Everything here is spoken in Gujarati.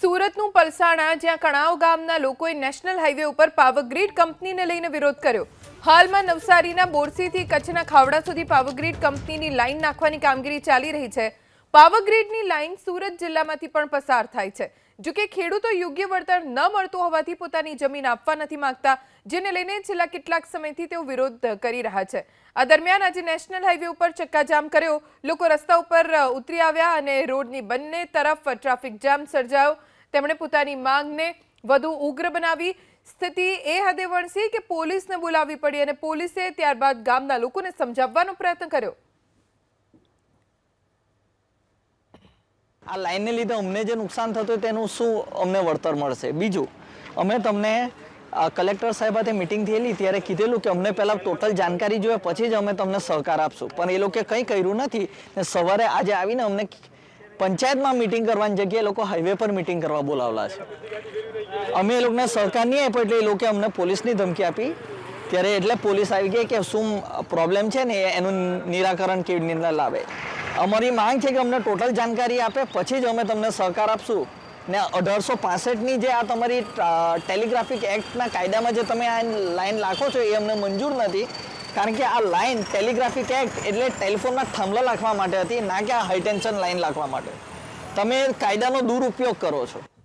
સુરતનું પલસાણા જ્યાં કણાવ ગામના લોકોએ નેશનલ હાઈવે ઉપર પાવરગ્રીડ કંપનીને લઈને વિરોધ કર્યો। હાલમાં નવસારીના બોરસીથી કચ્છના ખાવડા સુધી પાવરગ્રીડ કંપનીની લાઈન નાખવાની કામગીરી ચાલી રહી છે। પાવરગ્રીડની લાઈન સુરત જિલ્લામાંથી પણ પસાર થાય છે। જો કે ખેડૂતો યોગ્ય વળતર ન મળતું હોવાથી પોતાની જમીન આપવા નથી માંગતા, જેને લઈને છેલ્લા કેટલાક સમયથી તેઓ વિરોધ કરી રહ્યા છે। આ દરમિયાન આજે નેશનલ હાઈવે ઉપર ચક્કાજામ કર્યો। લોકો રસ્તા ઉપર ઉતરી આવ્યા અને રોડની બંને તરફ ટ્રાફિક જામ સર્જાયો। તેમણે પોતાની માંગને વધુ ઉગ્ર બનાવી। સ્થિતિ એ હદે વણસી કે પોલીસને બોલાવવી પડી અને પોલીસે ત્યારબાદ ગામના લોકોને સમજાવવાનો પ્રયત્ન કર્યો। આ લાઈનને લીધે અમને જે નુકસાન થતું તેનું શું અમને વળતર મળશે? બીજું, અમે તમને કલેક્ટર સાહેબ સાથે મીટિંગ થયેલી ત્યારે કીધેલું કે અમને પહેલાં ટોટલ જાણકારી જોઈએ પછી જ અમે તમને સહકાર આપશું, પણ એ લોકોએ કંઈ કર્યું નથી ને સવારે આજે આવીને અમને પંચાયતમાં મીટિંગ કરવાની જગ્યાએ લોકો હાઈવે પર મીટિંગ કરવા બોલાવેલા છે। અમે એ લોકોને સહકાર નહીં આપ્યો એટલે એ લોકોએ અમને પોલીસની ધમકી આપી। ત્યારે એટલે પોલીસ આવી ગઈ કે શું પ્રોબ્લેમ છે ને એનું નિરાકરણ કેવી રીતે લાવે। અમારી માંગ છે કે અમને ટોટલ જાણકારી આપે પછી જ અમે તમને સહકાર આપશું ને 1865ની જે આ તમારી ટેલિગ્રાફિક એક્ટના કાયદામાં જે તમે આ લાઈન લાખો છો એ અમને મંજૂર નથી, કારણ કે આ લાઈન ટેલિગ્રાફિક એક્ટ એટલે ટેલિફોનના થાંભલા રાખવા માટે હતી, ના કે આ હાઈ ટેન્શન લાઈન રાખવા માટે। તમે કાયદાનો દુરુપયોગ કરો છો।